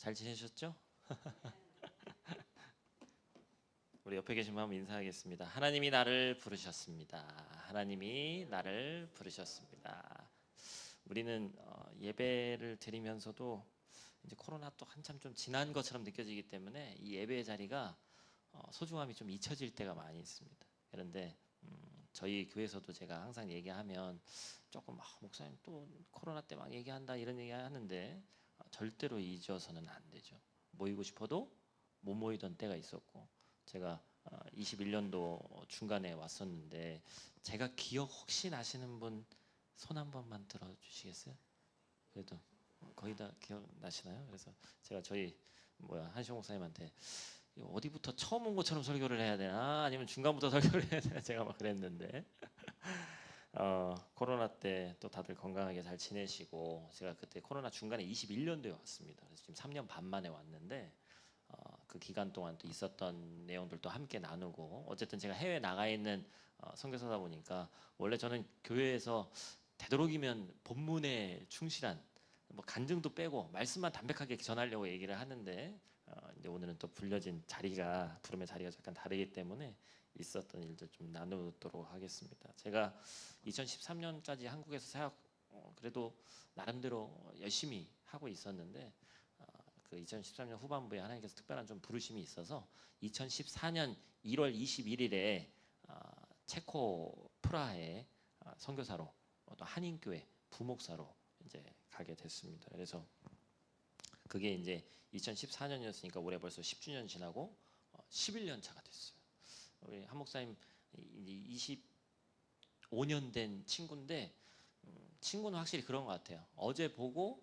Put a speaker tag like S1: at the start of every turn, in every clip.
S1: 잘 지내셨죠? 우리 옆에 계신 분 한번 인사하겠습니다. 하나님이 나를 부르셨습니다. 하나님이 나를 부르셨습니다. 우리는 예배를 드리면서도 이제 코로나 또 한참 좀 지난 것처럼 느껴지기 때문에 이 예배의 자리가 소중함이 좀 잊혀질 때가 많이 있습니다. 그런데 저희 교회에서도 제가 항상 얘기하면 조금 목사님 또 코로나 때 막 얘기한다 이런 얘기 하는데 절대로 잊어서는 안 되죠. 모이고 싶어도 못 모이던 때가 있었고 제가 21년도 중간에 왔었는데 제가 기억 혹시 나시는 분 손 한 번만 들어주시겠어요? 그래도 거의 다 기억나시나요? 그래서 제가 저희 한시호 목사님한테 어디부터 처음 온 것처럼 설교를 해야 되나 아니면 중간부터 설교를 해야 되나 제가 막 그랬는데 코로나 때 또 다들 건강하게 잘 지내시고 제가 그때 코로나 중간에 21년도에 왔습니다. 그래서 지금 3년 반 만에 왔는데 그 기간 동안 또 있었던 내용들도 함께 나누고 어쨌든 제가 해외 나가 있는 선교사다 보니까 원래 저는 교회에서 되도록이면 본문에 충실한 간증도 빼고 말씀만 담백하게 전하려고 얘기를 하는데 이제 오늘은 또 불려진 자리가 부름의 자리가 잠깐 다르기 때문에 있었던 일들 좀 나누도록 하겠습니다. 제가 2013년까지 한국에서 사역 그래도 나름대로 열심히 하고 있었는데 그 2013년 후반부에 하나님께서 특별한 좀 부르심이 있어서 2014년 1월 21일에 체코 프라하에 선교사로 또 한인교회 부목사로 이제 가게 됐습니다. 그래서 그게 이제 2014년이었으니까 올해 벌써 10주년 지나고 11년 차가 됐어요. 우리 한 목사님 25년 된 친구인데 친구는 확실히 그런 것 같아요. 어제 보고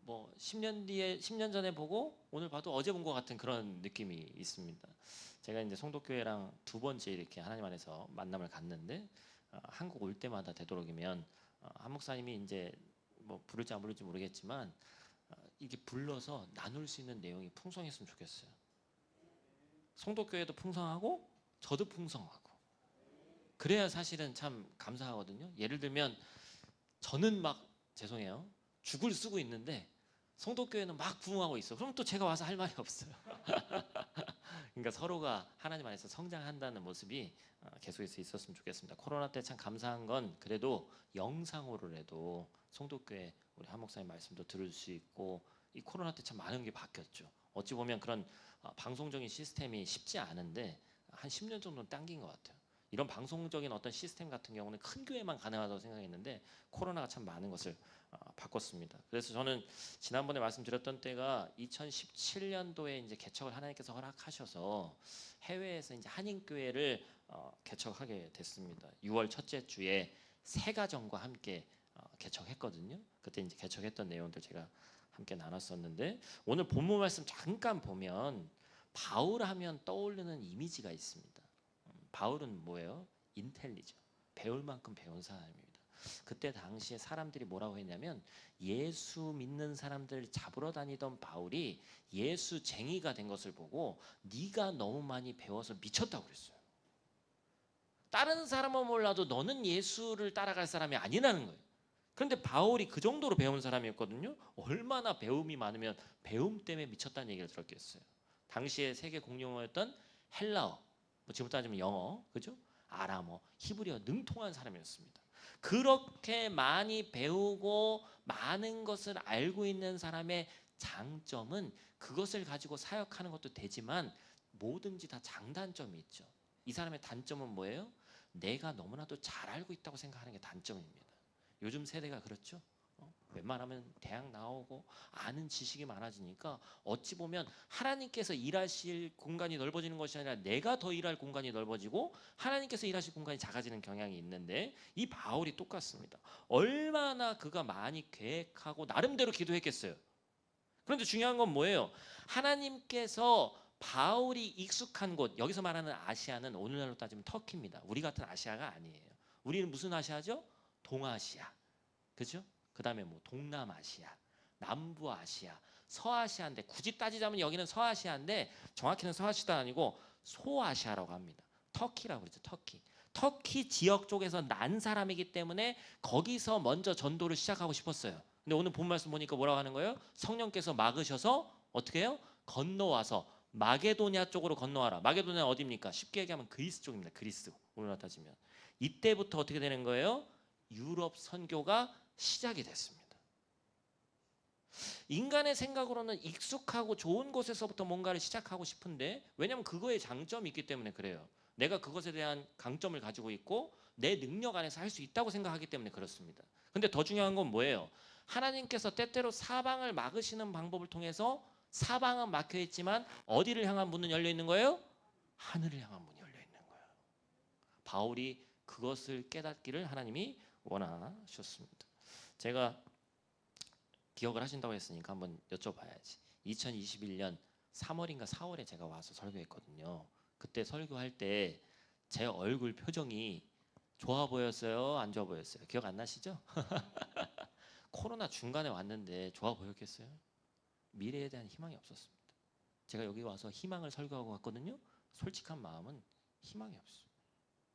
S1: 10년 전에 보고 오늘 봐도 어제 본 것 같은 그런 느낌이 있습니다. 제가 이제 송도교회랑 두 번째 이렇게 하나님 안에서 만남을 갖는데 한국 올 때마다 되도록이면 한 목사님이 이제 부를지 안 부를지 모르겠지만 이게 불러서 나눌 수 있는 내용이 풍성했으면 좋겠어요. 송도교회도 풍성하고 저도 풍성하고 그래야 사실은 참 감사하거든요. 예를 들면 저는 죄송해요 죽을 쓰고 있는데 송도교회는 막 부흥하고 있어. 그럼 또 제가 와서 할 말이 없어요. 그러니까 서로가 하나님 안에서 성장한다는 모습이 계속해서 있었으면 좋겠습니다. 코로나 때 참 감사한 건 그래도 영상으로라도 송도교회 우리 한 목사님 말씀도 들을 수 있고 이 코로나 때 참 많은 게 바뀌었죠. 어찌 보면 그런 방송적인 시스템이 쉽지 않은데 한 10년 정도는 당긴 것 같아요. 이런 방송적인 어떤 시스템 같은 경우는 큰 교회만 가능하다고 생각했는데 코로나가 참 많은 것을 바꿨습니다. 그래서 저는 지난번에 말씀드렸던 때가 2017년도에 이제 개척을 하나님께서 허락하셔서 해외에서 이제 한인교회를 개척하게 됐습니다. 6월 첫째 주에 세가정과 함께 개척했거든요. 그때 이제 개척했던 내용들 제가 함께 나눴었는데 오늘 본문 말씀 잠깐 보면 바울 하면 떠오르는 이미지가 있습니다. 바울은 뭐예요? 인텔리죠. 배울 만큼 배운 사람입니다. 그때 당시에 사람들이 뭐라고 했냐면 예수 믿는 사람들 잡으러 다니던 바울이 예수쟁이가 된 것을 보고 네가 너무 많이 배워서 미쳤다고 그랬어요. 다른 사람은 몰라도 너는 예수를 따라갈 사람이 아니라는 거예요. 그런데 바울이 그 정도로 배운 사람이었거든요. 얼마나 배움이 많으면 배움 때문에 미쳤다는 얘기를 들었겠어요. 당시에 세계 공용어였던 헬라어, 지금 따지면 영어, 그죠? 아람어, 히브리어 능통한 사람이었습니다. 그렇게 많이 배우고 많은 것을 알고 있는 사람의 장점은 그것을 가지고 사역하는 것도 되지만 뭐든지 다 장단점이 있죠. 이 사람의 단점은 뭐예요? 내가 너무나도 잘 알고 있다고 생각하는 게 단점입니다. 요즘 세대가 그렇죠. 웬만하면 대학 나오고 아는 지식이 많아지니까 어찌 보면 하나님께서 일하실 공간이 넓어지는 것이 아니라 내가 더 일할 공간이 넓어지고 하나님께서 일하실 공간이 작아지는 경향이 있는데 이 바울이 똑같습니다. 얼마나 그가 많이 계획하고 나름대로 기도했겠어요. 그런데 중요한 건 뭐예요? 하나님께서 바울이 익숙한 곳, 여기서 말하는 아시아는 오늘날로 따지면 터키입니다. 우리 같은 아시아가 아니에요. 우리는 무슨 아시아죠? 동아시아, 그죠? 그 다음에 동남아시아, 남부아시아, 서아시아인데 굳이 따지자면 여기는 서아시아인데 정확히는 서아시아도 아니고 소아시아라고 합니다. 터키라고 그러죠. 터키 지역 쪽에서 난 사람이기 때문에 거기서 먼저 전도를 시작하고 싶었어요. 근데 오늘 본 말씀 보니까 뭐라고 하는 거예요? 성령께서 막으셔서 어떻게 해요? 건너와서 마게도냐 쪽으로 건너와라. 마게도냐 어디입니까? 쉽게 얘기하면 그리스 쪽입니다. 그리스. 오늘날 따지면. 이때부터 어떻게 되는 거예요? 유럽 선교가 시작이 됐습니다. 인간의 생각으로는 익숙하고 좋은 곳에서부터 뭔가를 시작하고 싶은데, 왜냐하면 그거에 장점이 있기 때문에 그래요. 내가 그것에 대한 강점을 가지고 있고 내 능력 안에서 할 수 있다고 생각하기 때문에 그렇습니다. 근데 더 중요한 건 뭐예요? 하나님께서 때때로 사방을 막으시는 방법을 통해서 사방은 막혀 있지만 어디를 향한 문은 열려 있는 거예요? 하늘을 향한 문이 열려 있는 거예요. 바울이 그것을 깨닫기를 하나님이 원하셨습니다. 제가 기억을 하신다고 했으니까 한번 여쭤봐야지. 2021년 3월인가 4월에 제가 와서 설교했거든요. 그때 설교할 때 제 얼굴 표정이 좋아 보였어요? 안 좋아 보였어요? 기억 안 나시죠? 코로나 중간에 왔는데 좋아 보였겠어요? 미래에 대한 희망이 없었습니다. 제가 여기 와서 희망을 설교하고 갔거든요. 솔직한 마음은 희망이 없어요.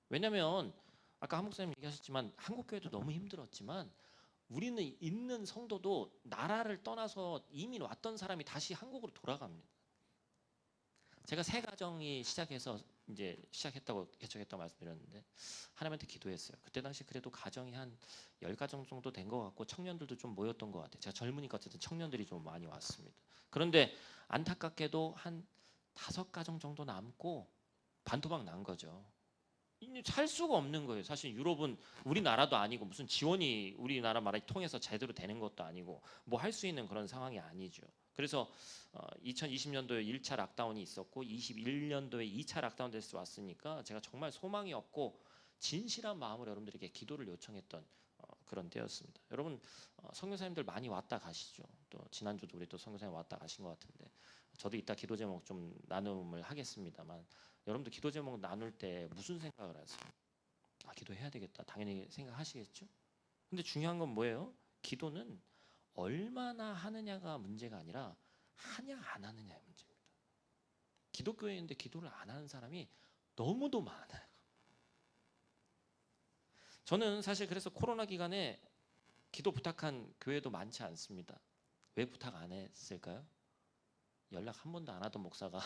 S1: 왜냐하면 아까 한 목사님 얘기하셨지만 한국 교회도 너무 힘들었지만 우리는 있는 성도도 나라를 떠나서 이민 왔던 사람이 다시 한국으로 돌아갑니다. 제가 새 가정이 시작했다고 개척했다고 말씀드렸는데 하나님한테 기도했어요. 그때 당시 그래도 가정이 한 10가정 정도 된 것 같고 청년들도 좀 모였던 것 같아요. 제가 젊으니까 어쨌든 청년들이 좀 많이 왔습니다. 그런데 안타깝게도 한 5가정 정도 남고 반토막 난 거죠. 살 수가 없는 거예요. 사실 유럽은 우리나라도 아니고 무슨 지원이 우리나라 말이 통해서 제대로 되는 것도 아니고 뭐 할 수 있는 그런 상황이 아니죠. 그래서 2020년도에 1차 락다운이 있었고 21년도에 2차 락다운 돼서 왔으니까 제가 정말 소망이 없고 진실한 마음으로 여러분들에게 기도를 요청했던 그런 때였습니다. 여러분 선교사님들 많이 왔다 가시죠. 또 지난주도 우리 또 선교사님 왔다 가신 것 같은데 저도 이따 기도 제목 좀 나눔을 하겠습니다만 여러분들 기도 제목 나눌 때 무슨 생각을 하세요? 아, 기도해야 되겠다. 당연히 생각하시겠죠? 근데 중요한 건 뭐예요? 기도는 얼마나 하느냐가 문제가 아니라 하냐 안 하느냐의 문제입니다. 기독교회인데 기도를 안 하는 사람이 너무도 많아요. 저는 사실 그래서 코로나 기간에 기도 부탁한 교회도 많지 않습니다. 왜 부탁 안 했을까요? 연락 한 번도 안 하던 목사가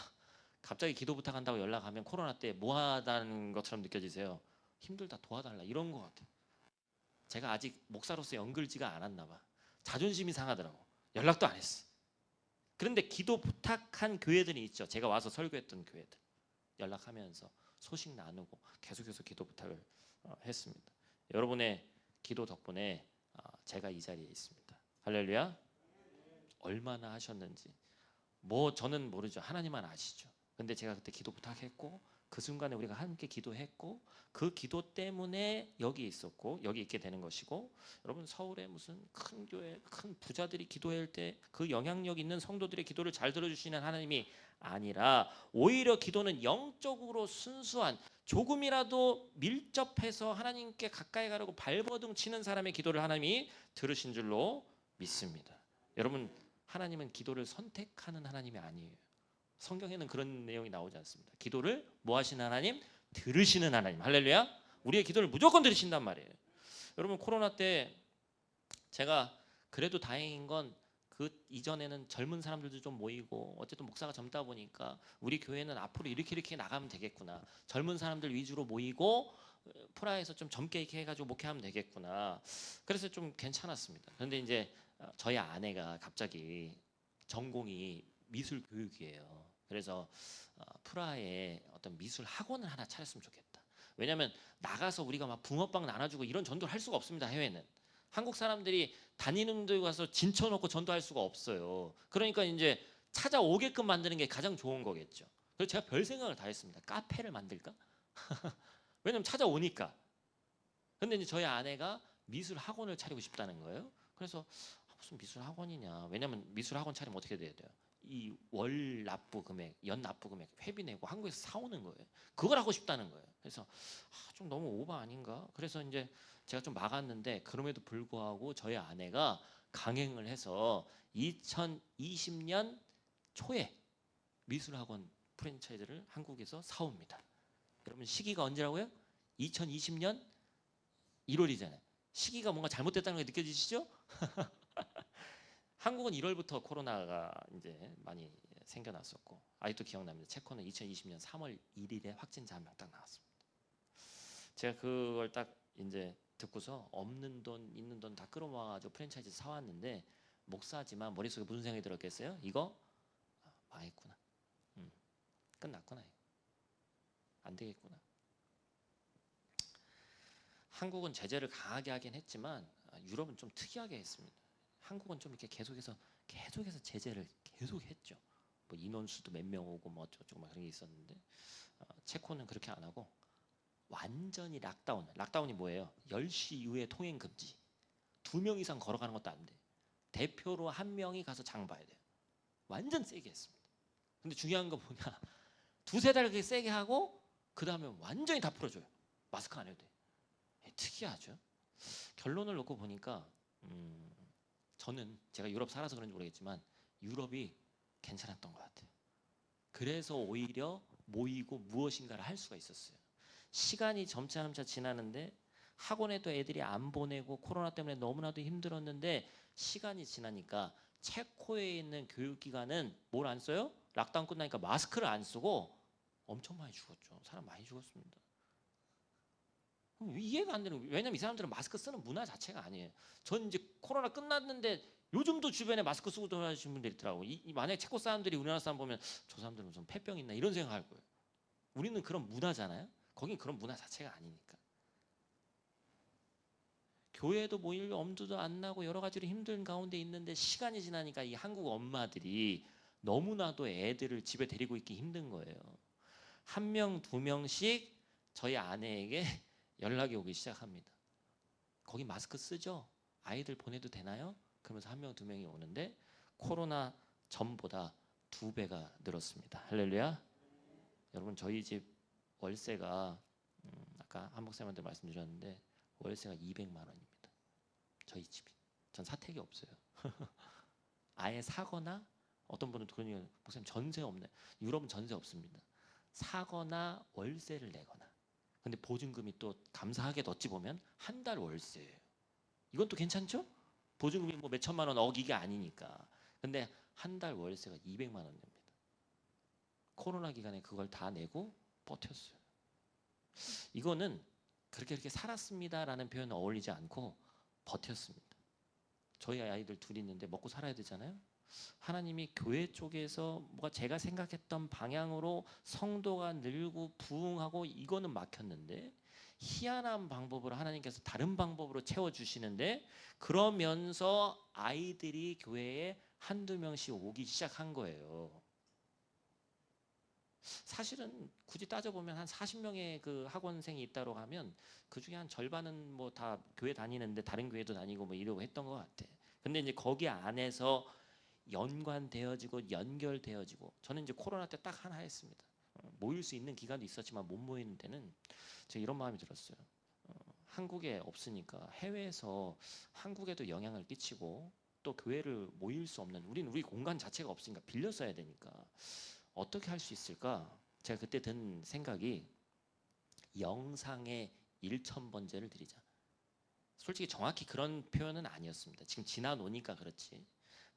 S1: 갑자기 기도 부탁한다고 연락하면 코로나 때 뭐하다는 것처럼 느껴지세요? 힘들다 도와달라 이런 것 같아요. 제가 아직 목사로서 연결지가 않았나 봐. 자존심이 상하더라고. 연락도 안 했어. 그런데 기도 부탁한 교회들이 있죠. 제가 와서 설교했던 교회들. 연락하면서 소식 나누고 계속해서 기도 부탁을 했습니다. 여러분의 기도 덕분에 제가 이 자리에 있습니다. 할렐루야. 얼마나 하셨는지 뭐 저는 모르죠. 하나님만 아시죠. 근데 제가 그때 기도 부탁했고 그 순간에 우리가 함께 기도했고 그 기도 때문에 여기 있었고 여기 있게 되는 것이고 여러분 서울에 무슨 큰 교회 큰 부자들이 기도할 때 그 영향력 있는 성도들의 기도를 잘 들어주시는 하나님이 아니라 오히려 기도는 영적으로 순수한 조금이라도 밀접해서 하나님께 가까이 가려고 발버둥 치는 사람의 기도를 하나님이 들으신 줄로 믿습니다. 여러분 하나님은 기도를 선택하는 하나님이 아니에요. 성경에는 그런 내용이 나오지 않습니다. 기도를 뭐 하시는 하나님? 들으시는 하나님. 할렐루야. 우리의 기도를 무조건 들으신단 말이에요. 여러분 코로나 때 제가 그래도 다행인 건 그 이전에는 젊은 사람들도 좀 모이고 어쨌든 목사가 젊다 보니까 우리 교회는 앞으로 이렇게 나가면 되겠구나. 젊은 사람들 위주로 모이고 프라하에서 좀 젊게 이렇게 해가지고 목회하면 되겠구나. 그래서 좀 괜찮았습니다. 그런데 이제 저희 아내가 갑자기 전공이 미술 교육이에요. 그래서 프라하에 어떤 미술 학원을 하나 차렸으면 좋겠다. 왜냐하면 나가서 우리가 막 붕어빵 나눠주고 이런 전도를 할 수가 없습니다. 해외는 한국 사람들이 다니는 데 가서 진쳐놓고 전도할 수가 없어요. 그러니까 이제 찾아오게끔 만드는 게 가장 좋은 거겠죠. 그래서 제가 별 생각을 다 했습니다. 카페를 만들까? 왜냐면 찾아오니까. 근데 이제 저희 아내가 미술 학원을 차리고 싶다는 거예요. 그래서 무슨 미술 학원이냐? 왜냐면 미술 학원 차리면 어떻게 돼야 돼요? 이 월 납부 금액, 연 납부 금액 회비 내고 한국에서 사오는 거예요. 그걸 하고 싶다는 거예요. 그래서 좀 너무 오버 아닌가? 그래서 이제 제가 좀 막았는데 그럼에도 불구하고 저희 아내가 강행을 해서 2020년 초에 미술 학원 프랜차이즈를 한국에서 사옵니다. 여러분 시기가 언제라고요? 2020년 1월이잖아요. 시기가 뭔가 잘못됐다는 게 느껴지시죠? 한국은 1월부터 코로나가 이제 많이 생겨났었고 아직도 기억납니다. 체코는 2020년 3월 1일에 확진자 한 명 딱 나왔습니다. 제가 그걸 딱 이제 듣고서 없는 돈 있는 돈 다 끌어모아가지고 프랜차이즈 사왔는데 목사지만 머릿속에 무슨 생각이 들었겠어요? 이거 망했구나. 끝났구나. 이거. 안 되겠구나. 한국은 제재를 강하게 하긴 했지만 유럽은 좀 특이하게 했습니다. 한국은 좀 이렇게 계속해서 제재를 계속 했죠. 뭐 인원수도 몇 명 오고 뭐 어쩌고 막 그런 게 있었는데 체코는 그렇게 안 하고 완전히 락다운. 락다운이 뭐예요? 10시 이후에 통행 금지. 2명 이상 걸어가는 것도 안 돼. 대표로 한 명이 가서 장 봐야 돼요. 완전 세게 했습니다. 근데 중요한 건 뭐냐? 두세 달 그렇게 세게 하고 그 다음에 완전히 다 풀어줘요. 마스크 안 해도 돼. 특이하죠. 결론을 놓고 보니까 저는 제가 유럽 살아서 그런지 모르겠지만 유럽이 괜찮았던 것 같아요. 그래서 오히려 모이고 무엇인가를 할 수가 있었어요. 시간이 점차 지나는데 학원에도 애들이 안 보내고 코로나 때문에 너무나도 힘들었는데 시간이 지나니까 체코에 있는 교육기관은 뭘 안 써요? 락다운 끝나니까 마스크를 안 쓰고 엄청 많이 죽었죠. 사람 많이 죽었습니다. 이해가 안 되는 거예요. 왜냐면 이 사람들은 마스크 쓰는 문화 자체가 아니에요. 전 이제 코로나 끝났는데 요즘도 주변에 마스크 쓰고 돌아다니시는 분들이 있더라고요. 만약에 체코 사람들이 우리나라 사람 보면 저 사람들은 무슨 폐병 있나 이런 생각할 거예요. 우리는 그런 문화잖아요. 거긴 그런 문화 자체가 아니니까. 교회도 모일 엄두도 안 나고 여러 가지로 힘든 가운데 있는데 시간이 지나니까 이 한국 엄마들이 너무나도 애들을 집에 데리고 있기 힘든 거예요. 한 명, 두 명씩 저희 아내에게 연락이 오기 시작합니다. 거기 마스크 쓰죠? 아이들 보내도 되나요? 그러면서 한 명, 두 명이 오는데 코로나 전보다 2배가 늘었습니다. 할렐루야. 여러분 저희 집 월세가 아까 한 목사님한테 말씀드렸는데 월세가 200만 원입니다. 저희 집이. 전 사택이 없어요. 아예 사거나 어떤 분은 그런 얘기 목사님 전세 없나요? 유럽은 전세 없습니다. 사거나 월세를 내거나. 근데 보증금이 또 감사하게 어찌 보면 한 달 월세예요. 이건 또 괜찮죠? 보증금이 뭐 몇 천만 원 억 이게 아니니까. 근데 한 달 월세가 200만 원 냅니다. 코로나 기간에 그걸 다 내고 버텼어요. 이거는 그렇게 살았습니다라는 표현은 어울리지 않고 버텼습니다. 저희 아이들 둘이 있는데 먹고 살아야 되잖아요. 하나님이 교회 쪽에서 뭐가 제가 생각했던 방향으로 성도가 늘고 부흥하고 이거는 막혔는데 희한한 방법으로 하나님께서 다른 방법으로 채워주시는데 그러면서 아이들이 교회에 한두 명씩 오기 시작한 거예요. 사실은 굳이 따져보면 한 40명의 그 학원생이 있다고 하면 그 중에 한 절반은 뭐 다 교회 다니는데 다른 교회도 다니고 뭐 이러고 했던 것 같아. 근데 이제 거기 안에서 연관되어지고 연결되어지고 저는 이제 코로나 때 딱 하나 했습니다. 모일 수 있는 기간도 있었지만 못 모이는 데는 제가 이런 마음이 들었어요. 한국에 없으니까 해외에서 한국에도 영향을 끼치고 또 교회를 모일 수 없는 우리 공간 자체가 없으니까 빌려 써야 되니까 어떻게 할 수 있을까? 제가 그때 든 생각이 영상의 1000번제를 드리자. 솔직히 정확히 그런 표현은 아니었습니다. 지금 지나노니까 그렇지.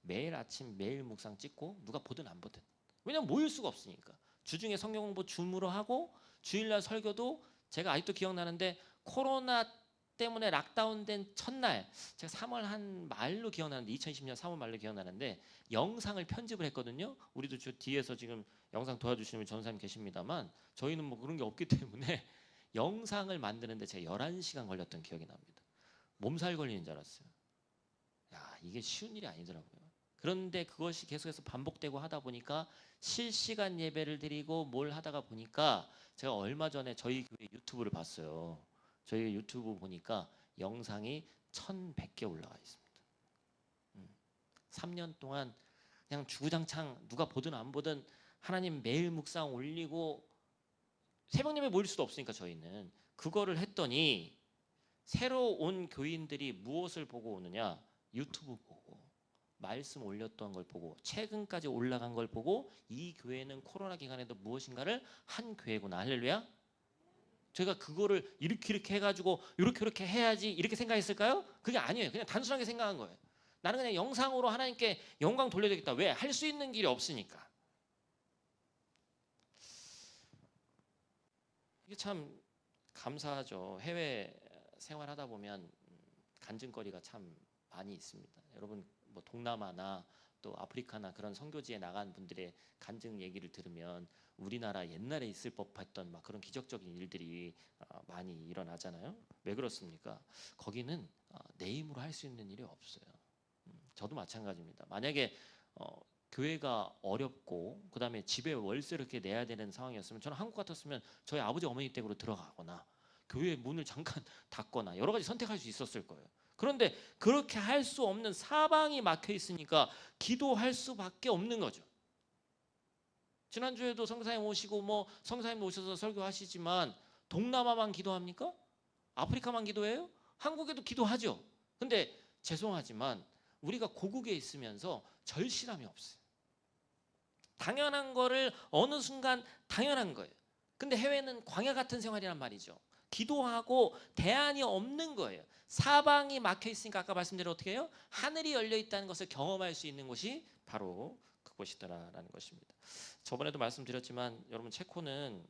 S1: 매일 아침 매일 묵상 찍고 누가 보든 안 보든. 왜냐면 모일 수가 없으니까. 주중에 성경 공부 줌으로 하고 주일날 설교도 제가 아직도 기억나는데 코로나 때문에 락다운된 첫날 제가 3월 한 말로 기억나는데 2020년 3월 말로 기억나는데 영상을 편집을 했거든요. 우리도 저 뒤에서 지금 영상 도와주시는 전사님 계십니다만 저희는 뭐 그런 게 없기 때문에 영상을 만드는데 제가 11시간 걸렸던 기억이 납니다. 몸살 걸리는 줄 알았어요. 야, 이게 쉬운 일이 아니더라고요. 그런데 그것이 계속해서 반복되고 하다 보니까 실시간 예배를 드리고 뭘 하다가 보니까 제가 얼마 전에 저희 교회 유튜브를 봤어요. 저희 유튜브 보니까 영상이 1100개 올라가 있습니다. 3년 동안 그냥 주구장창 누가 보든 안 보든 하나님 매일 묵상 올리고 새벽 예배 모일 수도 없으니까 저희는 그거를 했더니 새로 온 교인들이 무엇을 보고 오느냐? 유튜브 보고 말씀 올렸던 걸 보고 최근까지 올라간 걸 보고 이 교회는 코로나 기간에도 무엇인가를 한 교회구나. 할렐루야. 제가 그거를 이렇게 해가지고 이렇게 해야지 이렇게 생각했을까요? 그게 아니에요. 그냥 단순하게 생각한 거예요. 나는 그냥 영상으로 하나님께 영광 돌려드리겠다. 왜? 할 수 있는 길이 없으니까. 이게 참 감사하죠. 해외 생활하다 보면 간증거리가 참 많이 있습니다. 여러분 뭐 동남아나 또 아프리카나 그런 선교지에 나간 분들의 간증 얘기를 들으면 우리나라 옛날에 있을 법했던 막 그런 기적적인 일들이 많이 일어나잖아요. 왜 그렇습니까? 거기는 내 힘으로 할 수 있는 일이 없어요. 저도 마찬가지입니다. 만약에 교회가 어렵고 그다음에 집에 월세를 이렇게 내야 되는 상황이었으면 저는 한국 같았으면 저희 아버지 어머니 댁으로 들어가거나 교회 문을 잠깐 닫거나 여러 가지 선택할 수 있었을 거예요. 그런데 그렇게 할 수 없는 사방이 막혀 있으니까 기도할 수밖에 없는 거죠. 지난주에도 성사님 오시고 뭐 성사님 오셔서 설교하시지만 동남아만 기도합니까? 아프리카만 기도해요? 한국에도 기도하죠. 근데 죄송하지만 우리가 고국에 있으면서 절실함이 없어요. 당연한 거를 어느 순간 당연한 거예요. 근데 해외는 광야 같은 생활이란 말이죠. 기도하고 대안이 없는 거예요. 사방이 막혀 있으니까 아까 말씀대로 어떻게 해요? 하늘이 열려 있다는 것을 경험할 수 있는 곳이 바로 그곳이더라라는 것입니다. 저번에도 말씀드렸지만 여러분 체코는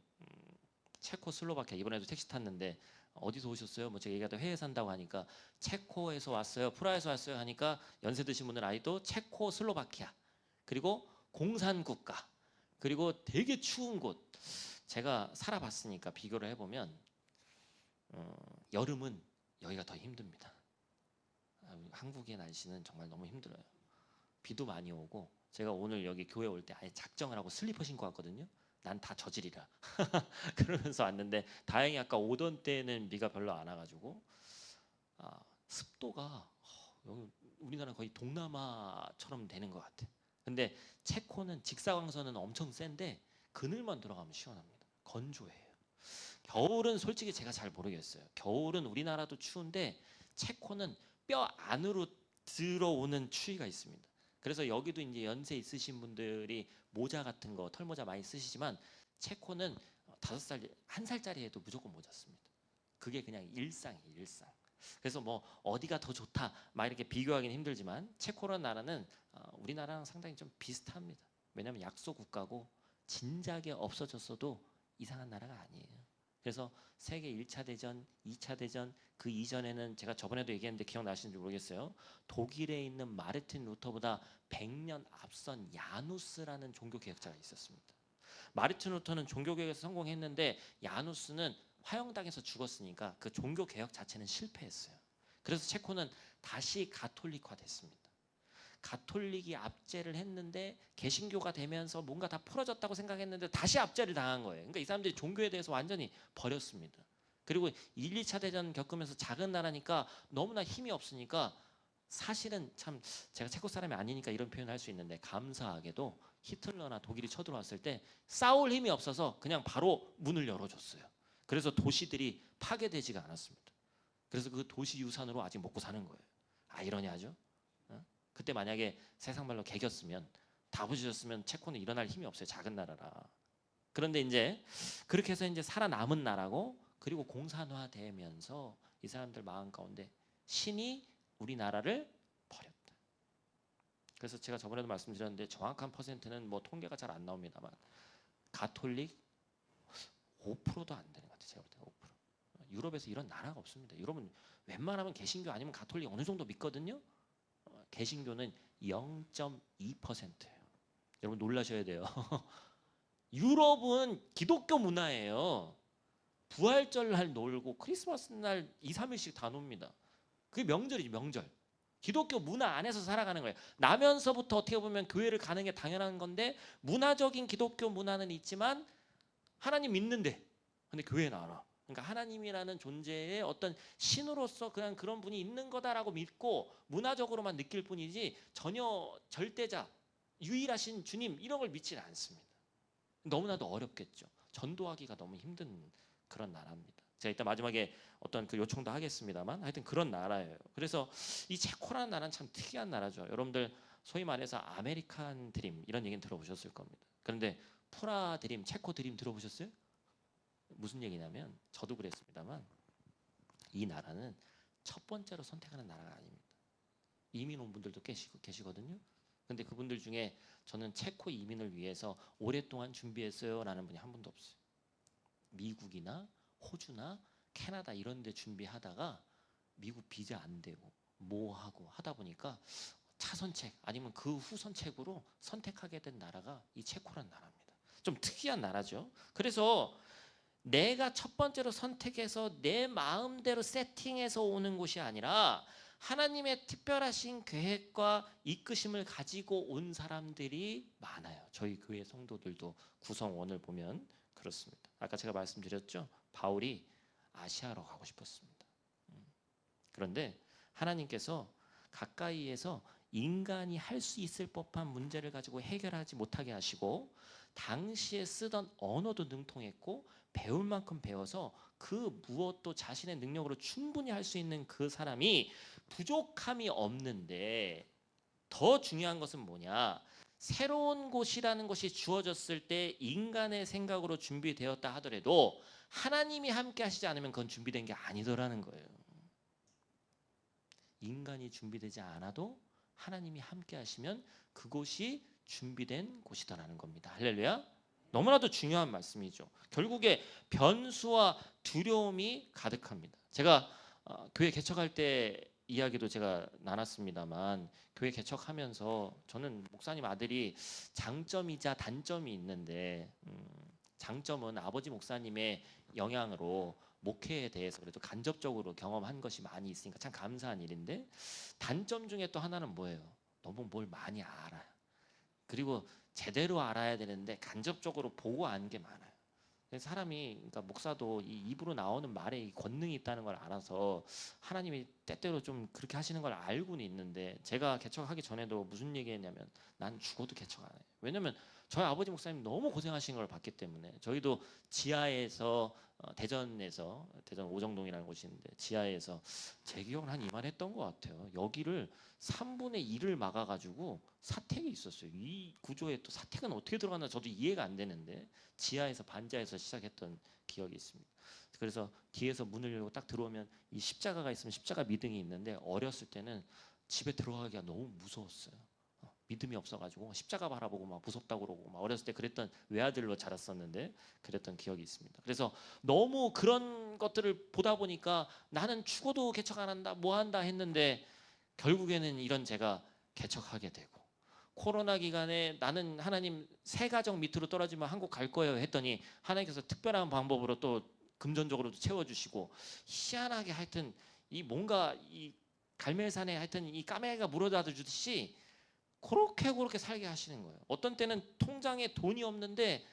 S1: 체코슬로바키아 이번에도 택시 탔는데 어디서 오셨어요? 뭐 제가 얘기하다 해외 산다고 하니까 체코에서 왔어요. 프라하에서 왔어요 하니까 연세 드신 분들 아이도 체코슬로바키아 그리고 공산국가 그리고 되게 추운 곳 제가 살아봤으니까 비교를 해보면 여름은 여기가 더 힘듭니다. 한국의 날씨는 정말 너무 힘들어요. 비도 많이 오고 제가 오늘 여기 교회 올 때 아예 작정을 하고 슬리퍼 신고 왔거든요. 난 다 저지리라 그러면서 왔는데 다행히 아까 오던 때는 비가 별로 안 와가지고 습도가 여기 우리나라 거의 동남아처럼 되는 것 같아. 근데 체코는 직사광선은 엄청 센데 그늘만 들어가면 시원합니다. 건조해요. 겨울은 솔직히 제가 잘 모르겠어요. 겨울은 우리나라도 추운데 체코는 뼈 안으로 들어오는 추위가 있습니다. 그래서 여기도 이제 연세 있으신 분들이 모자 같은 거 털모자 많이 쓰시지만 체코는 5살, 1살짜리 애도 무조건 모자 씁니다. 그게 그냥 일상이에요, 일상. 그래서 뭐 어디가 더 좋다 막 이렇게 비교하기는 힘들지만 체코라는 나라는 우리나라랑 상당히 좀 비슷합니다. 왜냐하면 약소 국가고 진작에 없어졌어도 이상한 나라가 아니에요. 그래서 세계 1차 대전, 2차 대전 그 이전에는 제가 저번에도 얘기했는데 기억나시는지 모르겠어요. 독일에 있는 마르틴 루터보다 100년 앞선 야누스라는 종교 개혁자가 있었습니다. 마르틴 루터는 종교 개혁에서 성공했는데 야누스는 화형당해서 죽었으니까 그 종교 개혁 자체는 실패했어요. 그래서 체코는 다시 가톨릭화됐습니다. 가톨릭이 압제를 했는데 개신교가 되면서 뭔가 다 풀어졌다고 생각했는데 다시 압제를 당한 거예요. 그러니까 이 사람들이 종교에 대해서 완전히 버렸습니다. 그리고 1, 2차 대전 겪으면서 작은 나라니까 너무나 힘이 없으니까 사실은 참 제가 체코 사람이 아니니까 이런 표현을 할 수 있는데 감사하게도 히틀러나 독일이 쳐들어왔을 때 싸울 힘이 없어서 그냥 바로 문을 열어줬어요. 그래서 도시들이 파괴되지가 않았습니다. 그래서 그 도시 유산으로 아직 먹고 사는 거예요. 아이러니하죠? 그때 만약에 세상 말로 개겼으면 다 부서졌으면 체코는 일어날 힘이 없어요. 작은 나라라. 그런데 이제 그렇게 해서 이제 살아남은 나라고 그리고 공산화되면서 이 사람들 마음 가운데 신이 우리나라를 버렸다. 그래서 제가 저번에도 말씀드렸는데 정확한 퍼센트는 뭐 통계가 잘 안 나옵니다만 가톨릭 5%도 안 되는 것 같아요. 제가 볼 때 5%. 유럽에서 이런 나라가 없습니다. 유럽은 웬만하면 개신교 아니면 가톨릭 어느 정도 믿거든요. 개신교는 0.2%예요. 여러분 놀라셔야 돼요. 유럽은 기독교 문화예요. 부활절 날 놀고 크리스마스 날 2, 3일씩 다 놉니다. 그게 명절이지 명절. 기독교 문화 안에서 살아가는 거예요. 나면서부터 어떻게 보면 교회를 가는 게 당연한 건데 문화적인 기독교 문화는 있지만 하나님 믿는데 근데 교회에 나와라. 그러니까 하나님이라는 존재의 어떤 신으로서 그냥 그런 분이 있는 거다라고 믿고 문화적으로만 느낄 뿐이지 전혀 절대자, 유일하신 주님 이런 걸 믿지는 않습니다. 너무나도 어렵겠죠. 전도하기가 너무 힘든 그런 나라입니다. 제가 이따 마지막에 어떤 그 요청도 하겠습니다만 하여튼 그런 나라예요. 그래서 이 체코라는 나라는 참 특이한 나라죠. 여러분들 소위 말해서 아메리칸 드림 이런 얘기는 들어보셨을 겁니다. 그런데 프라 드림, 체코 드림 들어보셨어요? 무슨 얘기냐면 저도 그랬습니다만 이 나라는 첫 번째로 선택하는 나라가 아닙니다. 이민 온 분들도 계시거든요. 근데 그분들 중에 저는 체코 이민을 위해서 오랫동안 준비했어요 라는 분이 한 분도 없어요. 미국이나 호주나 캐나다 이런 데 준비하다가 미국 비자 안 되고 뭐 하고 하다 보니까 차선책 아니면 그 후선책으로 선택하게 된 나라가 이 체코란 나라입니다. 좀 특이한 나라죠. 그래서 내가 첫 번째로 선택해서 내 마음대로 세팅해서 오는 곳이 아니라 하나님의 특별하신 계획과 이끄심을 가지고 온 사람들이 많아요. 저희 교회 성도들도 구성원을 보면 그렇습니다. 아까 제가 말씀드렸죠. 바울이 아시아로 가고 싶었습니다. 그런데 하나님께서 가까이에서 인간이 할 수 있을 법한 문제를 가지고 해결하지 못하게 하시고 당시에 쓰던 언어도 능통했고 배울 만큼 배워서 그 무엇도 자신의 능력으로 충분히 할 수 있는 그 사람이 부족함이 없는데 더 중요한 것은 뭐냐? 새로운 곳이라는 것이 주어졌을 때 인간의 생각으로 준비되었다 하더라도 하나님이 함께 하시지 않으면 그건 준비된 게 아니더라는 거예요. 인간이 준비되지 않아도 하나님이 함께 하시면 그곳이 준비된 곳이다라는 겁니다. 할렐루야. 너무나도 중요한 말씀이죠. 결국에 변수와 두려움이 가득합니다. 제가 교회 개척할 때 이야기도 제가 나눴습니다만 교회 개척하면서 저는 목사님 아들이 장점이자 단점이 있는데 장점은 아버지 목사님의 영향으로 목회에 대해서 그래도 간접적으로 경험한 것이 많이 있으니까 참 감사한 일인데 단점 중에 또 하나는 뭐예요? 너무 뭘 많이 알아요. 그리고 제대로 알아야 되는데 간접적으로 보고 아는 게 많아요. 사람이 그러니까 목사도 이 입으로 나오는 말에 이 권능이 있다는 걸 알아서 하나님이 때때로 좀 그렇게 하시는 걸 알고는 있는데 제가 개척하기 전에도 무슨 얘기했냐면 난 죽어도 개척 안 해요. 왜냐면 저희 아버지 목사님 너무 고생하신 걸 봤기 때문에 저희도 지하에서 대전에서 대전 오정동이라는 곳이 있는데 지하에서 제 기억은 한 이만했던 것 같아요. 여기를 3분의 1을 막아가지고 사택이 있었어요. 이 구조에 또 사택은 어떻게 들어갔나 저도 이해가 안 되는데 지하에서 반지하에서 시작했던 기억이 있습니다. 그래서 뒤에서 문을 열고 딱 들어오면 이 십자가가 있으면 십자가 미등이 있는데 어렸을 때는 집에 들어가기가 너무 무서웠어요. 믿음이 없어가지고 십자가 바라보고 막 무섭다고 그러고 막 어렸을 때 그랬던 외아들로 자랐었는데 그랬던 기억이 있습니다. 그래서 너무 그런 것들을 보다 보니까 나는 죽어도 개척 안 한다 뭐 한다 했는데 결국에는 이런 제가 개척하게 되고 코로나 기간에 나는 하나님 새 가정 밑으로 떨어지면 한국 갈 거예요 했더니 하나님께서 특별한 방법으로 또 금전적으로도 채워주시고 희한하게 하여튼 이 뭔가 이 갈멜산에 하여튼 이 까매가 물어다 주듯이 그렇게 살게 하시는 거예요. 어떤 때는 통장에 돈이 없는데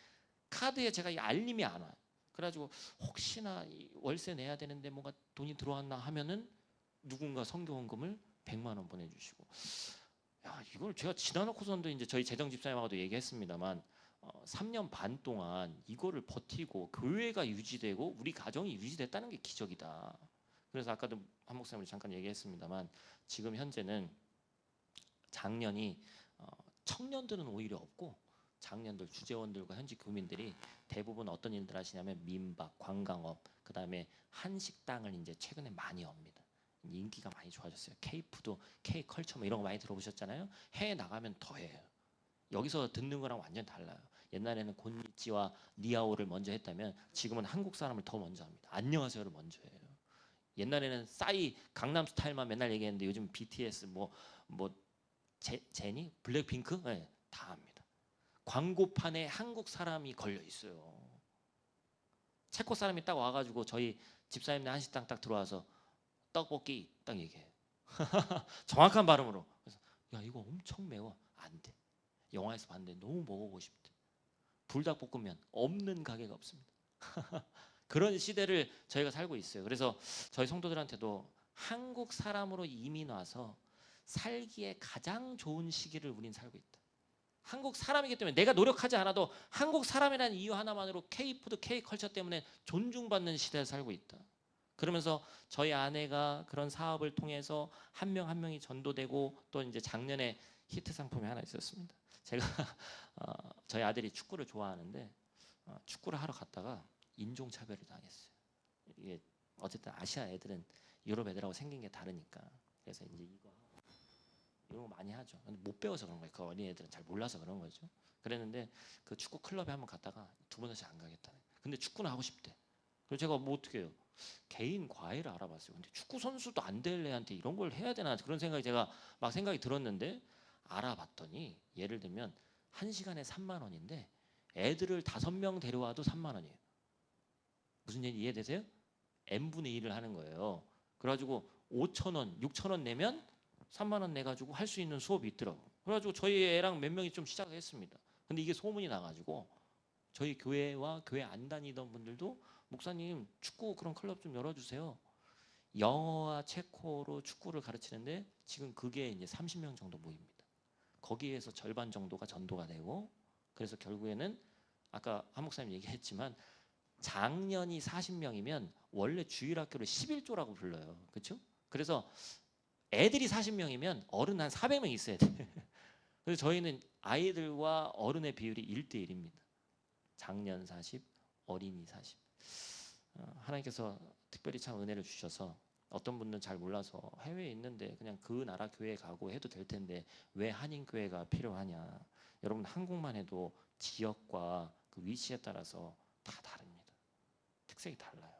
S1: 카드에 제가 이 알림이 안 와요. 그래가지고 혹시나 월세 내야 되는데 뭔가 돈이 들어왔나 하면은 누군가 성교원금을 100만 원 보내주시고 야 이걸 제가 지나놓고선도 이제 저희 재정 집사님하고도 얘기했습니다만 3년 반 동안 이거를 버티고 교회가 유지되고 우리 가정이 유지됐다는 게 기적이다. 그래서 아까도 한 목사님이 잠깐 얘기했습니다만 지금 현재는 작년이 청년들은 오히려 없고 장년들 주재원들과 현지 교민들이 대부분 어떤 일들 하시냐면 민박, 관광업, 그 다음에 한식당을 이제 최근에 많이 옵니다. 인기가 많이 좋아졌어요. K푸드, K컬처 뭐 이런 거 많이 들어보셨잖아요. 해외 나가면 더해요. 여기서 듣는 거랑 완전 달라요. 옛날에는 곤니찌와 니아오를 먼저 했다면 지금은 한국 사람을 더 먼저 합니다. 안녕하세요를 먼저 해요. 옛날에는 싸이 강남 스타일만 맨날 얘기했는데 요즘 BTS 뭐 제니, 블랙핑크 네, 다 합니다. 광고판에 한국 사람이 걸려 있어요. 체코 사람이 딱 와가지고 저희 집사님네 한식당 딱 들어와서 떡볶이 딱 얘기해요. 정확한 발음으로. 그래서 야 이거 엄청 매워. 안 돼. 영화에서 봤는데 너무 먹어보고 싶대. 불닭볶음면 없는 가게가 없습니다. 그런 시대를 저희가 살고 있어요. 그래서 저희 성도들한테도 한국 사람으로 이민 와서 살기에 가장 좋은 시기를 우린 살고 있다. 한국 사람이기 때문에 내가 노력하지 않아도 한국 사람이라는 이유 하나만으로 K푸드, K컬처 때문에 존중받는 시대에 살고 있다. 그러면서 저희 아내가 그런 사업을 통해서 한 명 한 명이 전도되고 또 이제 작년에 히트 상품이 하나 있었습니다. 제가 저희 아들이 축구를 좋아하는데 축구를 하러 갔다가 인종차별을 당했어요. 이게 어쨌든 아시아 애들은 유럽 애들하고 생긴 게 다르니까 그래서 이제 이거 이런 거 많이 하죠. 근데 못 배워서 그런 거예요. 그 어린애들은 잘 몰라서 그런 거죠. 그랬는데 그 축구 클럽에 한번 갔다가 두 번 다시 안 가겠다네. 근데 축구는 하고 싶대. 그래서 제가 뭐 어떻게 해요? 개인 과외를 알아봤어요. 근데 축구 선수도 안 될 애한테 이런 걸 해야 되나 그런 생각이 제가 막 생각이 들었는데 알아봤더니 예를 들면 1시간에 3만 원인데 애들을 5명 데려와도 3만 원이에요. 무슨 얘기 이해되세요? n분의 1을 하는 거예요. 그래가지고 5천 원, 6천 원 내면 3만 원 내가지고 할 수 있는 수업이 있더라고. 그래가지고 저희 애랑 몇 명이 좀 시작을 했습니다. 근데 이게 소문이 나가지고 저희 교회와 교회 안 다니던 분들도 목사님 축구 그런 클럽 좀 열어주세요. 영어와 체코로 축구를 가르치는데 지금 그게 이제 30명 정도 모입니다. 거기에서 절반 정도가 전도가 되고 그래서 결국에는 아까 한 목사님 얘기했지만 장년이 40명이면 원래 주일학교를 11조라고 불러요. 그렇죠? 그래서 애들이 40명이면 어른 한 400명 있어야 돼. 그래서 저희는 아이들과 어른의 비율이 1대1입니다. 장년 40, 어린이 40. 하나님께서 특별히 참 은혜를 주셔서 어떤 분들은 잘 몰라서 해외에 있는데 그냥 그 나라 교회에 가고 해도 될 텐데 왜 한인교회가 필요하냐. 여러분 한국만 해도 지역과 그 위치에 따라서 다 다릅니다. 특색이 달라요.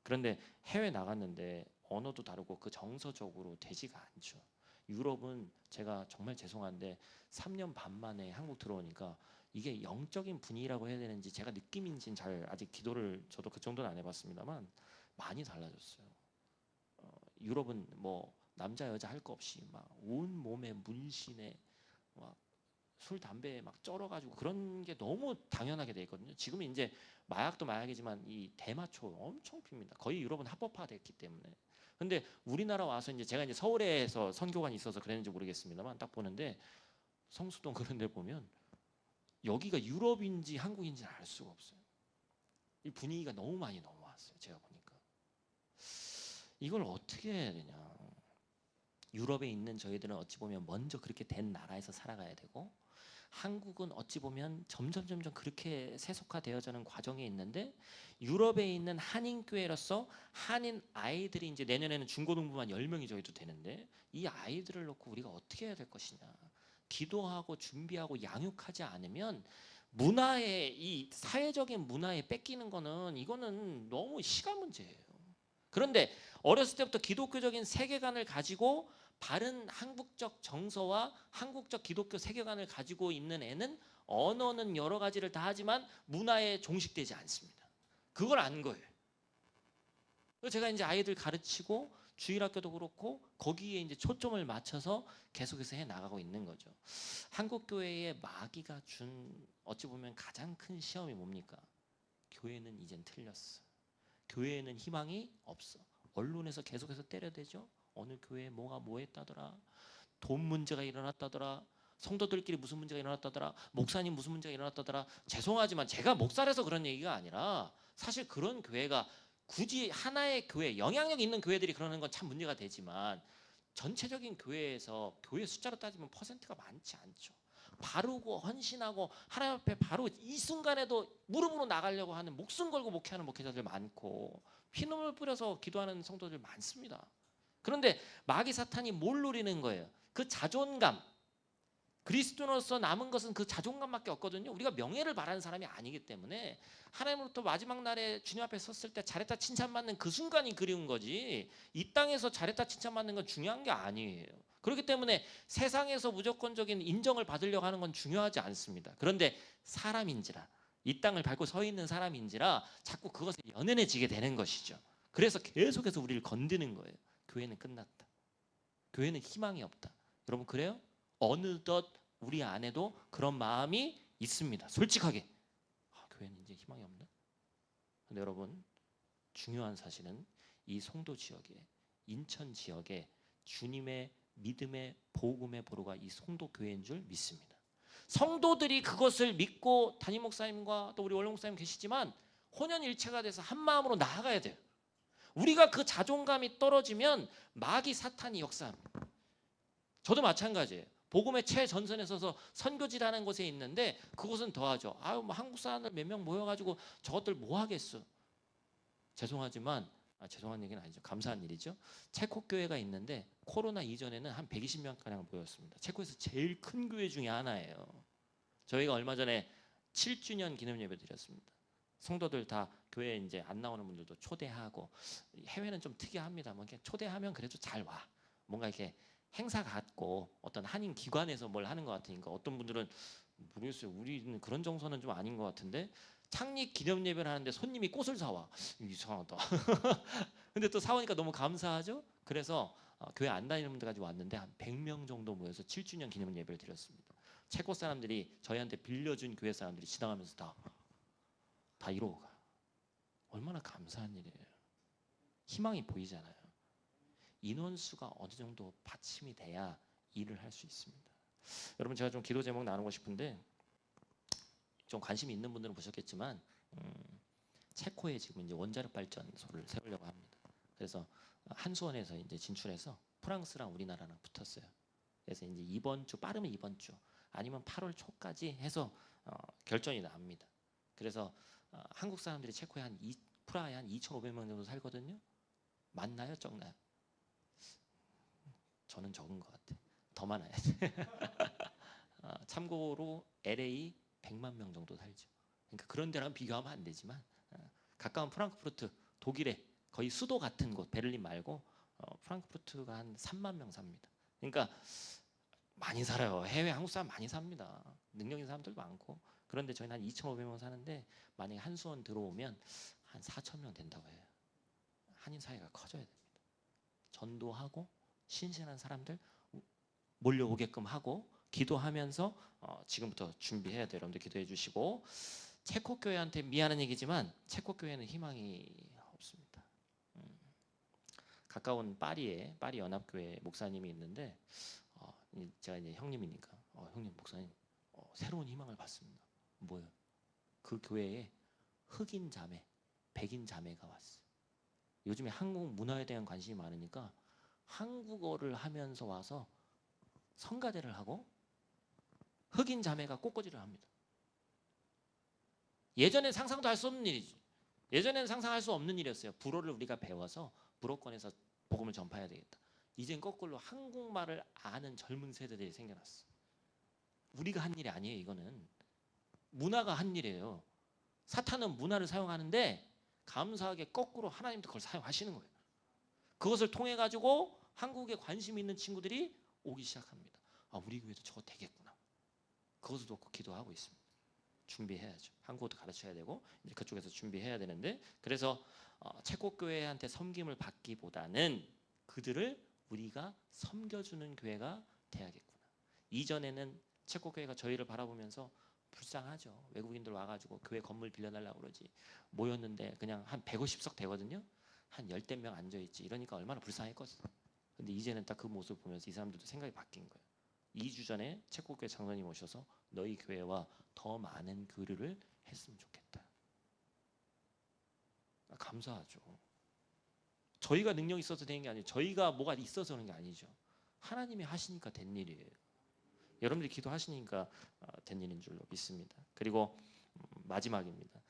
S1: 그런데 해외 나갔는데 언어도 다르고 그 정서적으로 되지가 않죠. 유럽은 제가 정말 죄송한데 3년 반 만에 한국 들어오니까 이게 영적인 분위기라고 해야 되는지 제가 느낌인지는 잘 아직 기도를 저도 그 정도는 안 해봤습니다만 많이 달라졌어요. 유럽은 뭐 남자 여자 할 거 없이 막 온 몸에 문신에 막 술 담배 막 쩔어가지고 그런 게 너무 당연하게 돼 있거든요. 지금은 이제 마약도 마약이지만 이 대마초 엄청 핍니다. 거의 유럽은 합법화됐기 때문에. 근데 우리나라 와서 이제 제가 이제 서울에서 선교관이 있어서 그랬는지 모르겠습니다만 딱 보는데 성수동 그런 데 보면 여기가 유럽인지 한국인지는 알 수가 없어요. 이 분위기가 너무 많이 넘어왔어요. 제가 보니까. 이걸 어떻게 해야 되냐. 유럽에 있는 저희들은 어찌 보면 먼저 그렇게 된 나라에서 살아가야 되고 한국은 어찌 보면 점점 그렇게 세속화되어가는 과정에 있는데 유럽에 있는 한인교회로서 한인 아이들이 이제 내년에는 중고등부만 10명이 저희도 되는데 이 아이들을 놓고 우리가 어떻게 해야 될 것이냐. 기도하고 준비하고 양육하지 않으면 문화의 이 사회적인 문화에 뺏기는 거는 이거는 너무 시간 문제예요. 그런데 어렸을 때부터 기독교적인 세계관을 가지고 바른 한국적 정서와 한국적 기독교 세계관을 가지고 있는 애는 언어는 여러 가지를 다 하지만 문화에 종식되지 않습니다. 그걸 안 거예요. 그래서 제가 이제 아이들 가르치고 주일학교도 그렇고 거기에 이제 초점을 맞춰서 계속해서 해 나가고 있는 거죠. 한국 교회의 마귀가 준 어찌 보면 가장 큰 시험이 뭡니까? 교회는 이젠 틀렸어. 교회에는 희망이 없어. 언론에서 계속해서 때려대죠. 어느 교회에 뭐가 뭐 했다더라. 돈 문제가 일어났다더라. 성도들끼리 무슨 문제가 일어났다더라. 목사님 무슨 문제가 일어났다더라. 죄송하지만 제가 목사라서 그런 얘기가 아니라 사실 그런 교회가 굳이 하나의 교회, 영향력 있는 교회들이 그러는 건 참 문제가 되지만 전체적인 교회에서 교회 숫자로 따지면 퍼센트가 많지 않죠. 바르고 헌신하고 하나님 앞에 바로 이 순간에도 무릎으로 나가려고 하는 목숨 걸고 목회하는 목회자들 많고 피눈물 뿌려서 기도하는 성도들 많습니다. 그런데 마귀 사탄이 뭘 노리는 거예요? 그 자존감. 그리스도인으로서 남은 것은 그 자존감밖에 없거든요. 우리가 명예를 바라는 사람이 아니기 때문에 하나님으로부터 마지막 날에 주님 앞에 섰을 때 잘했다 칭찬받는 그 순간이 그리운 거지 이 땅에서 잘했다 칭찬받는 건 중요한 게 아니에요. 그렇기 때문에 세상에서 무조건적인 인정을 받으려고 하는 건 중요하지 않습니다. 그런데 사람인지라 이 땅을 밟고 서 있는 사람인지라 자꾸 그것에 연연해지게 되는 것이죠. 그래서 계속해서 우리를 건드는 거예요. 교회는 끝났다. 교회는 희망이 없다. 여러분 그래요? 어느덧 우리 안에도 그런 마음이 있습니다. 솔직하게 교회는 이제 희망이 없나? 근데 여러분 중요한 사실은 이 송도 지역에 인천 지역에 주님의 믿음의 복음의 보루가 이 송도 교회인 줄 믿습니다. 성도들이 그것을 믿고 담임 목사님과 또 우리 원로 목사님 계시지만 혼연일체가 돼서 한 마음으로 나아가야 돼요. 우리가 그 자존감이 떨어지면 마귀 사탄이 역사합니다. 저도 마찬가지예요. 복음의 최전선에 서서 선교지라는 곳에 있는데 그곳은 더하죠. 아유 뭐 한국 사람들 몇 명 모여가지고 저것들 뭐 하겠어. 죄송하지만 죄송한 얘기는 아니죠. 감사한 일이죠. 체코 교회가 있는데 코로나 이전에는 한 120명 가량 모였습니다. 체코에서 제일 큰 교회 중에 하나예요. 저희가 얼마 전에 7주년 기념 예배 드렸습니다. 성도들 다 교회에 이제 안 나오는 분들도 초대하고, 해외는 좀 특이합니다. 뭐 초대하면 그래도 잘 와. 뭔가 이렇게 행사 같고 어떤 한인 기관에서 뭘 하는 것 같으니까, 어떤 분들은 모르겠어요. 우리는 그런 정서는 좀 아닌 것 같은데 창립 기념 예배를 하는데 손님이 꽃을 사와. 이상하다. 근데 또 사오니까 너무 감사하죠. 그래서 교회 안 다니는 분들까지 왔는데 한 100명 정도 모여서 7주년 기념 예배를 드렸습니다. 체코 사람들이 저희한테 빌려준 교회 사람들이 지나가면서 다 이러고 가요. 얼마나 감사한 일이에요. 희망이 보이잖아요. 인원수가 어느 정도 받침이 돼야 일을 할 수 있습니다. 여러분, 제가 좀 기도 제목 나누고 싶은데, 좀 관심이 있는 분들은 보셨겠지만 체코에 지금 이제 원자력 발전소를 세우려고 합니다. 그래서 한수원에서 이제 진출해서 프랑스랑 우리나라랑 붙었어요. 그래서 이제 이번 주, 빠르면 이번 주 아니면 8월 초까지 해서 결정이 납니다. 그래서 한국 사람들이 체코에 프라하에 한 2,500명 정도 살거든요. 많나요? 적나요? 저는 적은 것 같아요. 더 많아야 돼. 참고로 LA 100만 명 정도 살죠. 그러니까 그런 데랑 비교하면 안 되지만, 가까운 프랑크푸르트, 독일의 거의 수도 같은 곳, 베를린 말고 프랑크푸르트가 한 3만 명 삽니다. 그러니까 많이 살아요. 해외 한국 사람 많이 삽니다. 능력 있는 사람들도 많고. 그런데 저희는 한 2,500명 사는데, 만약에 한수원 들어오면 한 4,000명 된다고 해요. 한인 사회가 커져야 됩니다. 전도하고 신신한 사람들 몰려오게끔 하고, 기도하면서 지금부터 준비해야 돼요. 여러분들 기도해 주시고. 체코 교회한테 미안한 얘기지만 체코 교회는 희망이 없습니다. 가까운 파리에 파리 연합교회 목사님이 있는데, 제가 이제 형님이니까 형님, 목사님, 새로운 희망을 받습니다. 뭐요? 그 교회에 흑인 자매, 백인 자매가 왔어요. 요즘에 한국 문화에 대한 관심이 많으니까 한국어를 하면서 와서 성가대를 하고 흑인 자매가 꽃꽂이를 합니다. 예전엔 상상도 할 수 없는 일이지. 예전에는 상상할 수 없는 일이었어요. 불어를 우리가 배워서 불어권에서 복음을 전파해야 되겠다. 이젠 거꾸로 한국말을 아는 젊은 세대들이 생겨났어. 우리가 한 일이 아니에요. 이거는 문화가 한 일이에요. 사탄은 문화를 사용하는데 감사하게 거꾸로 하나님도 그걸 사용하시는 거예요. 그것을 통해 가지고 한국에 관심 있는 친구들이 오기 시작합니다. 우리 교회도 저거 되겠구나. 그것을 놓고 기도하고 있습니다. 준비해야죠. 한국어도 가르쳐야 되고 이제 그쪽에서 준비해야 되는데, 그래서 체코 교회한테 섬김을 받기보다는 그들을 우리가 섬겨주는 교회가 돼야겠구나. 이전에는 체코 교회가 저희를 바라보면서 불쌍하죠. 외국인들 와가지고 교회 건물 빌려달라고 그러지. 모였는데 그냥 한 150석 되거든요. 한 10대 명 앉아있지. 이러니까 얼마나 불쌍했거든. 근데 이제는 딱 그 모습을 보면서 이 사람들도 생각이 바뀐 거예요. 2주 전에 체코 교회 장로님 오셔서 너희 교회와 더 많은 교류를 했으면 좋겠다. 감사하죠. 저희가 능력이 있어서 되는 게 아니에요. 저희가 뭐가 있어서 그런 게 아니죠. 하나님이 하시니까 된 일이에요. 여러분들이 기도하시니까 된 일인 줄로 믿습니다. 그리고 마지막입니다.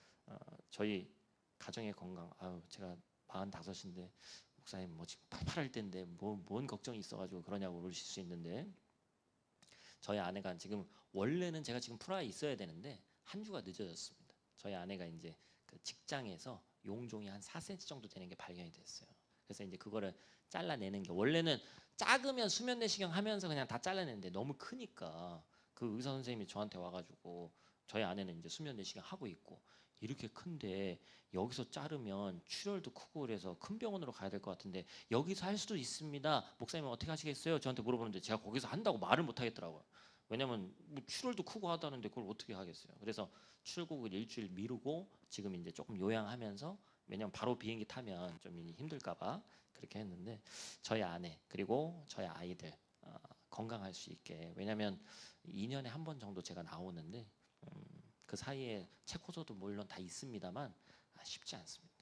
S1: 저희 가정의 건강. 제가 45인데 목사님 뭐 지금 팔팔할 때인데 뭔 걱정이 있어가지고 그러냐고 그러실 수 있는데, 저희 아내가 지금, 원래는 제가 지금 프라하에 있어야 되는데 한 주가 늦어졌습니다. 저희 아내가 이제 그 직장에서 용종이 한 4cm 정도 되는 게 발견이 됐어요. 그래서 이제 그거를 잘라내는 게, 원래는 작으면 수면 내시경 하면서 그냥 다 잘라내는데 너무 크니까 그 의사 선생님이 저한테 와가지고, 저희 아내는 이제 수면 내시경 하고 있고, 이렇게 큰데 여기서 자르면 출혈도 크고 그래서 큰 병원으로 가야 될 것 같은데 여기서 할 수도 있습니다. 목사님은 어떻게 하시겠어요? 저한테 물어보는데 제가 거기서 한다고 말을 못 하겠더라고요. 왜냐면 뭐 출혈도 크고 하다는데 그걸 어떻게 하겠어요. 그래서 출국을 일주일 미루고 지금 이제 조금 요양하면서, 왜냐면 바로 비행기 타면 좀 힘들까봐 그렇게 했는데, 저희 아내 그리고 저희 아이들 건강할 수 있게, 왜냐면 2년에 한 번 정도 제가 나오는데 그 사이에 체코서도 물론 다 있습니다만 쉽지 않습니다.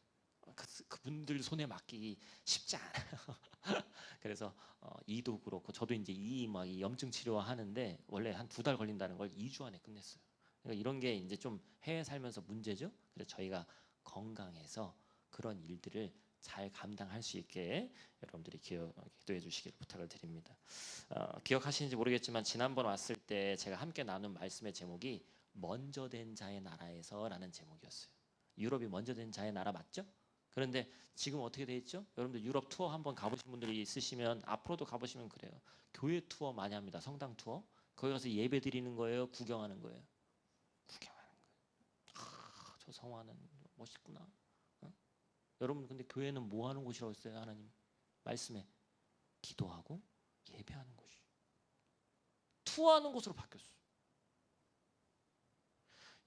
S1: 그분들 손에 맡기기 쉽지 않아요. 그래서 이도 그렇고 저도 이제 이 염증 치료하는데 원래 한 2달 걸린다는 걸 2주 안에 끝냈어요. 그러니까 이런 게 이제 좀 해외 살면서 문제죠. 그래서 저희가 건강해서 그런 일들을 잘 감당할 수 있게 여러분들이 기도해 주시길 부탁을 드립니다. 기억하시는지 모르겠지만 지난번 왔을 때 제가 함께 나눈 말씀의 제목이 먼저 된 자의 나라에서라는 제목이었어요. 유럽이 먼저 된 자의 나라 맞죠? 그런데 지금 어떻게 돼 있죠? 여러분들 유럽 투어 한번 가보신 분들이 있으시면 앞으로도 가보시면 그래요. 교회 투어 많이 합니다. 성당 투어. 거기 가서 예배 드리는 거예요? 구경하는 거예요? 구경하는 거예요. 저 성화는 멋있구나. 어? 여러분 근데 교회는 뭐 하는 곳이라고 했어요? 하나님 말씀에 기도하고 예배하는 곳이 투어하는 곳으로 바뀌었어요.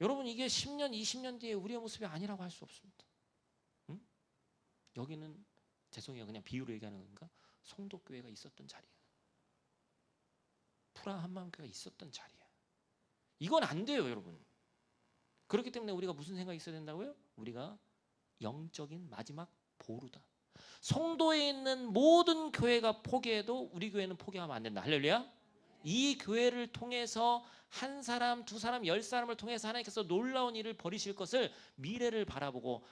S1: 여러분 이게 10년, 20년 뒤에 우리의 모습이 아니라고 할 수 없습니다. 응? 여기는 죄송해요. 그냥 비유로 얘기하는 건가? 송도교회가 있었던 자리야. 프라 한마음교회가 있었던 자리야. 이건 안 돼요, 여러분. 그렇기 때문에 우리가 무슨 생각이 있어야 된다고요? 우리가 영적인 마지막 보루다. 송도에 있는 모든 교회가 포기해도 우리 교회는 포기하면 안 된다. 할렐루야. 이 교회를 통해서 한 사람, 두 사람, 10사람을 통해서 하나님께서 놀라운 일을 벌이실 것을 미래를 바라보고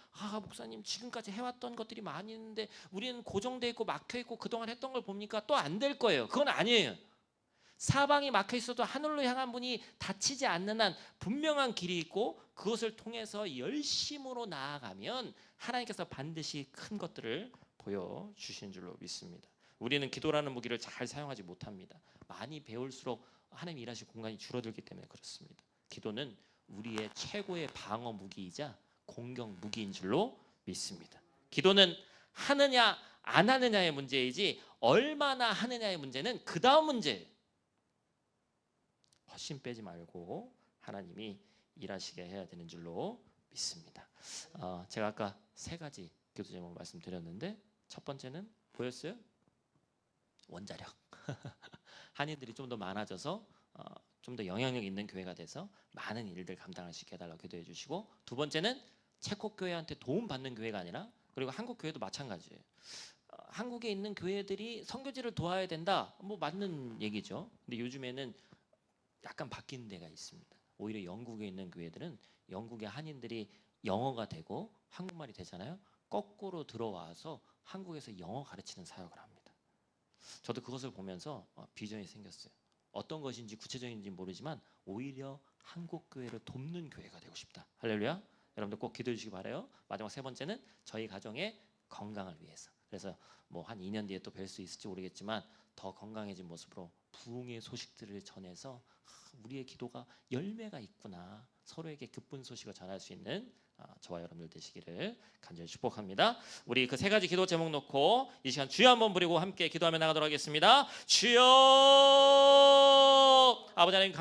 S1: 목사님 지금까지 해왔던 것들이 많이 있는데 우리는 고정돼 있고 막혀 있고 그동안 했던 걸 보니까 또 안 될 거예요. 그건 아니에요. 사방이 막혀 있어도 하늘로 향한 분이 닫히지 않는 한 분명한 길이 있고 그것을 통해서 열심으로 나아가면 하나님께서 반드시 큰 것들을 보여주시는 줄로 믿습니다. 우리는 기도라는 무기를 잘 사용하지 못합니다. 많이 배울수록 하나님 일하실 공간이 줄어들기 때문에 그렇습니다. 기도는 우리의 최고의 방어 무기이자 공격 무기인 줄로 믿습니다. 기도는 하느냐 안 하느냐의 문제이지 얼마나 하느냐의 문제는 그 다음 문제예요. 헛심 빼지 말고 하나님이 일하시게 해야 되는 줄로 믿습니다. 제가 아까 3가지 기도 제목 말씀드렸는데 첫 번째는 보였어요? 원자력. 한인들이 좀 더 많아져서 좀 더 영향력 있는 교회가 돼서 많은 일들 감당할 수 있게 해달라고 기도해 주시고, 두 번째는 체코 교회한테 도움 받는 교회가 아니라, 그리고 한국 교회도 마찬가지예요. 한국에 있는 교회들이 선교지를 도와야 된다. 뭐 맞는 얘기죠. 근데 요즘에는 약간 바뀐 데가 있습니다. 오히려 영국에 있는 교회들은 영국의 한인들이 영어가 되고 한국말이 되잖아요. 거꾸로 들어와서 한국에서 영어 가르치는 사역을 합니다. 저도 그것을 보면서 비전이 생겼어요. 어떤 것인지 구체적인지 모르지만 오히려 한국 교회를 돕는 교회가 되고 싶다. 할렐루야. 여러분들 꼭 기도해 주시기 바라요. 마지막 3번째는 저희 가정의 건강을 위해서. 그래서 뭐 한 2년 뒤에 또 뵐 수 있을지 모르겠지만 더 건강해진 모습으로 부흥의 소식들을 전해서 우리의 기도가 열매가 있구나, 서로에게 기쁜 소식을 전할 수 있는 저와 여러분들 되시기를 간절히 축복합니다. 우리 그 3가지 기도 제목 놓고 이 시간 주여 한번 부르고 함께 기도하며 나가도록 하겠습니다. 주여. 아버지 하나님